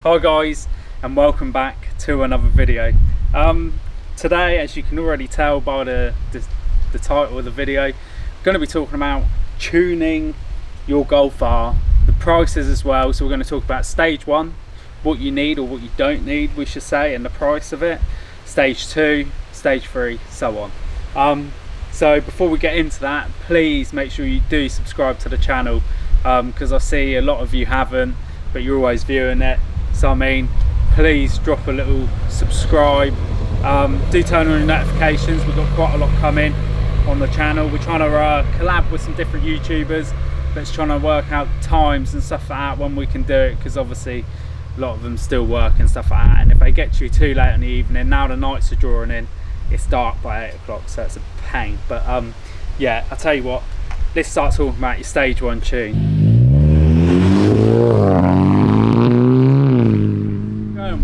Hi guys, and welcome back to another video. Today, as you can already tell by the title of the video, I'm going to be talking about tuning your Golf R, the prices as well. So we're going to talk about stage 1, what you need or what you don't need, we should say, and the price of it, stage 2, stage 3, so on. So before we get into that, please make sure you do subscribe to the channel, because I see a lot of you haven't, but you're always viewing it. So I mean, please drop a little subscribe, do turn on your notifications. We've got quite a lot coming on the channel. We're trying to collab with some different YouTubers, but it's trying to work out times and stuff like that when we can do it, because obviously a lot of them still work and stuff like that, and if they get you too late in the evening, now the nights are drawing in, it's dark by 8 o'clock, so it's a pain. But yeah, I'll tell you what, let's start talking about your stage 1 tune.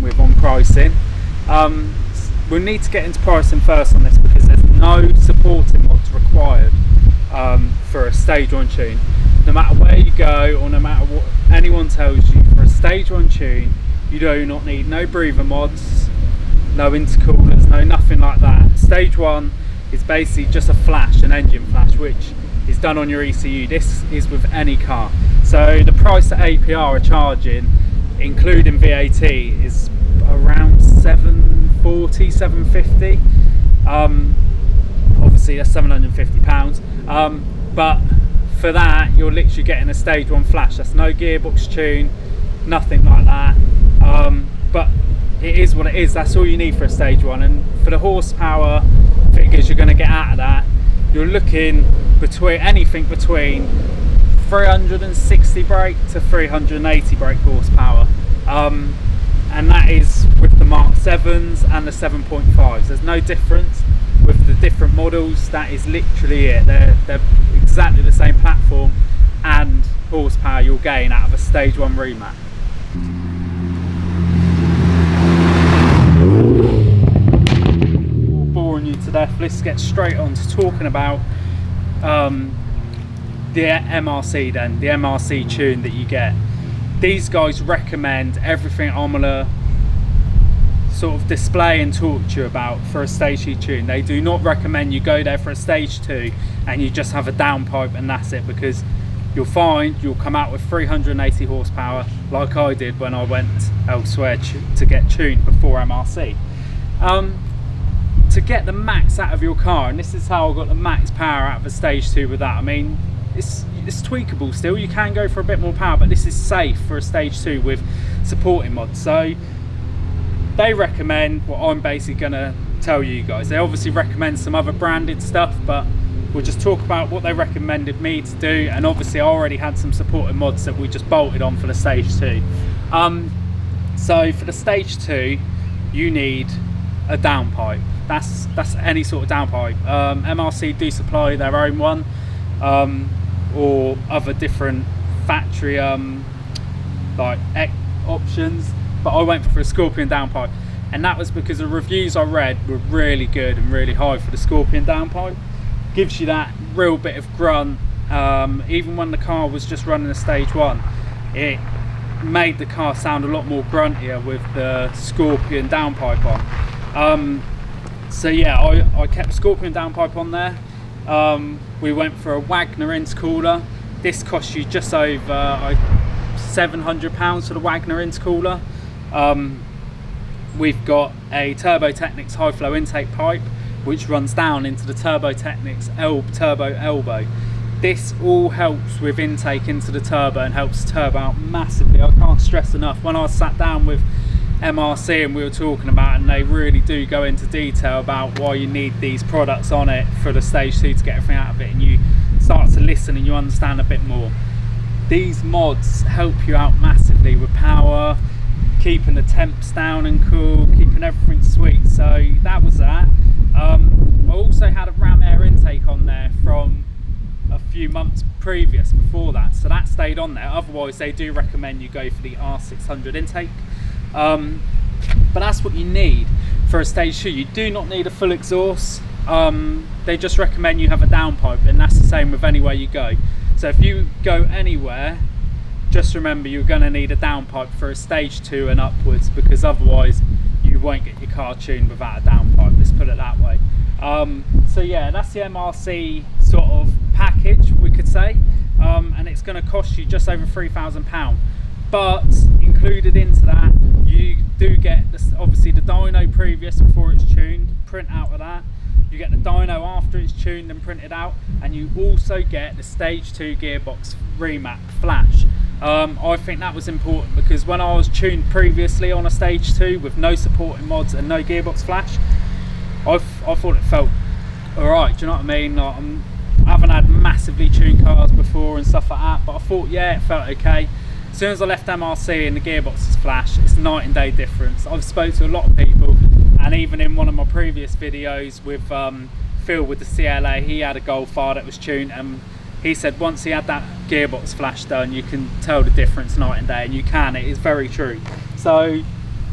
With on pricing, we'll need to get into pricing first on this, because there's no supporting mods required for a stage 1 tune. No matter where you go, or no matter what anyone tells you, for a stage 1 tune you do not need no breather mods, no intercoolers, no nothing like that. Stage 1 is basically just a flash, an engine flash, which is done on your ECU. This is with any car. So the price that APR are charging, including VAT, is around £740, £750. Obviously that's £750, but for that you're literally getting a stage 1 flash. That's no gearbox tune, nothing like that, but it is what it is. That's all you need for a stage 1. And for the horsepower figures you're going to get out of that, you're looking between anything between 360 brake to 380 brake horsepower, and that is with the Mark 7s and the 7.5s. There's no difference with the different models. That is literally it. They're exactly the same platform and horsepower you'll gain out of a stage 1 Remac. Boring you to death, let's get straight on to talking about the MRC then, the MRC tune that you get. These guys recommend everything I'm gonna sort of display and talk to you about for a stage 2 tune. They do not recommend you go there for a stage 2 and you just have a downpipe and that's it, because you'll find you'll come out with 380 horsepower like I did when I went elsewhere to get tuned before MRC. To get the max out of your car, and this is how I got the max power out of a stage 2 with that. I mean, it's tweakable still, you can go for a bit more power, but this is safe for a stage 2 with supporting mods. So they recommend what I'm basically going to tell you guys. They obviously recommend some other branded stuff, but we'll just talk about what they recommended me to do. And obviously I already had some supporting mods that we just bolted on for the stage 2. So for the stage 2 you need a downpipe. That's any sort of downpipe. MRC do supply their own one, or other different factory like options, but I went for a Scorpion downpipe, and that was because the reviews I read were really good and really high for the Scorpion downpipe. Gives you that real bit of grunt, even when the car was just running a stage 1, it made the car sound a lot more gruntier with the Scorpion downpipe on. So yeah, I kept Scorpion downpipe on there. We went for a Wagner intercooler. This cost you just over £700 for the Wagner intercooler. We've got a Turbo Technics high flow intake pipe, which runs down into the Turbo Technics turbo elbow. This all helps with intake into the turbo and helps turbo out massively. I can't stress enough. When I sat down with MRC and we were talking about it, and they really do go into detail about why you need these products on it for the stage 2 to get everything out of it, and you start to listen and you understand a bit more. These mods help you out massively with power, keeping the temps down and cool, keeping everything sweet. So that was that. I also had a ram air intake on there from a few months previous before that, so that stayed on there. Otherwise they do recommend you go for the R600 intake. But that's what you need for a stage 2. You do not need a full exhaust. They just recommend you have a downpipe, and that's the same with anywhere you go. So if you go anywhere, just remember you're going to need a downpipe for a stage 2 and upwards, because otherwise you won't get your car tuned without a downpipe, let's put it that way. So yeah, that's the MRC sort of package, we could say, and it's going to cost you just over £3,000. But included into that, you do get this, obviously the dyno previous before it's tuned, print out of that. You get the dyno after it's tuned and printed out, and you also get the stage 2 gearbox remap flash. I think that was important, because when I was tuned previously on a stage 2 with no supporting mods and no gearbox flash, I thought it felt alright, do you know what I mean? Like, I haven't had massively tuned cars before and stuff like that, but I thought, yeah, it felt okay. As soon as I left MRC and the gearbox is flash, it's night and day difference. I've spoke to a lot of people, and even in one of my previous videos with Phil with the CLA, he had a Golf R that was tuned, and he said once he had that gearbox flash done, you can tell the difference night and day, and you can, it is very true. So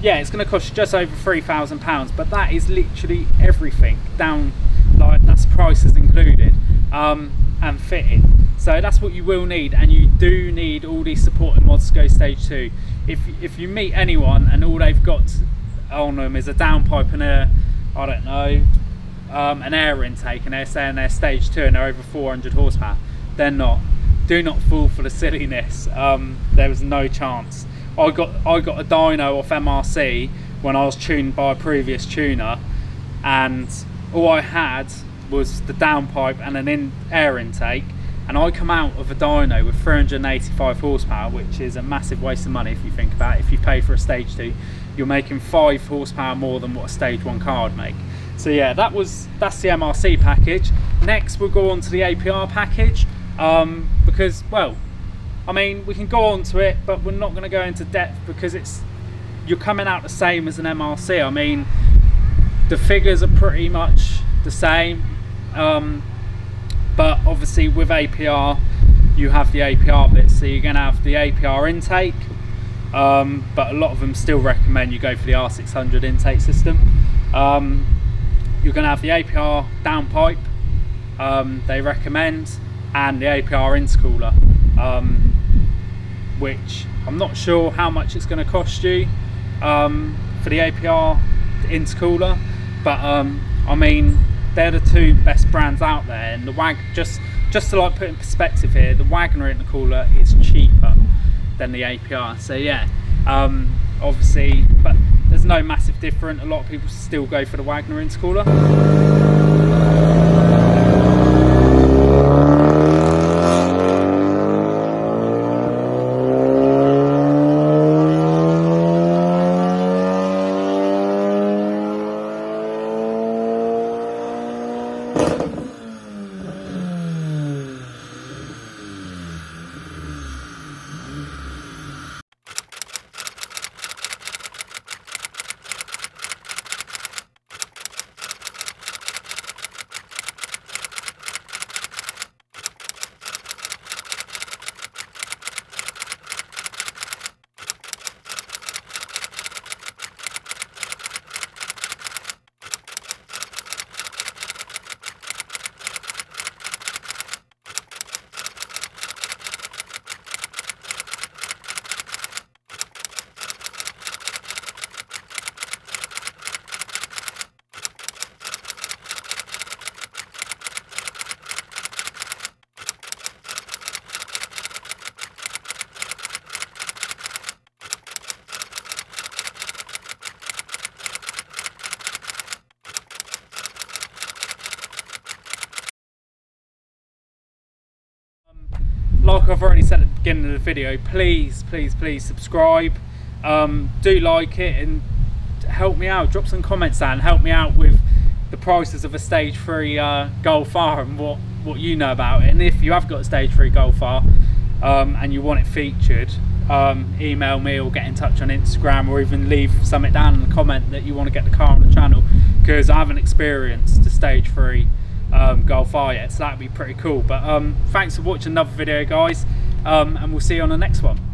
yeah, it's going to cost you just over £3,000, but that is literally everything down, like that's prices included, and fitting. So that's what you will need, and you do need all these supporting mods to go stage 2. If you meet anyone and all they've got on them is a downpipe and I don't know, an air intake, and they're saying they're stage 2 and they're over 400 horsepower, they're not. Do not fall for the silliness. There was no chance. I got a dyno off MRC when I was tuned by a previous tuner, and all I had was the downpipe and an air intake, and I come out of a dyno with 385 horsepower, which is a massive waste of money if you think about it. If you pay for a stage 2, you're making 5 horsepower more than what a stage 1 car would make. So yeah, that's the MRC package. Next we'll go on to the APR package, because, well, I mean, we can go on to it, but we're not going to go into depth, because you're coming out the same as an MRC. I mean, the figures are pretty much the same, but obviously with APR you have the APR bits, so you're going to have the APR intake, but a lot of them still recommend you go for the R600 intake system. You're going to have the APR downpipe, they recommend, and the APR intercooler, which I'm not sure how much it's going to cost you for the APR intercooler, but I mean, they're the 2 best brands out there, and the just to like put in perspective here, the Wagner intercooler is cheaper than the APR. So yeah, obviously, but there's no massive difference. A lot of people still go for the Wagner intercooler. Like I've already said at the beginning of the video, please subscribe, do like it, and help me out. Drop some comments down, help me out with the prices of a stage 3 Golf R and what you know about it. And if you have got a stage 3 Golf R and you want it featured, email me or get in touch on Instagram, or even leave something down in the comment that you want to get the car on the channel, because I haven't experienced the stage 3 Golf R yet, so that'd be pretty cool. But thanks for watching another video, guys, and we'll see you on the next one.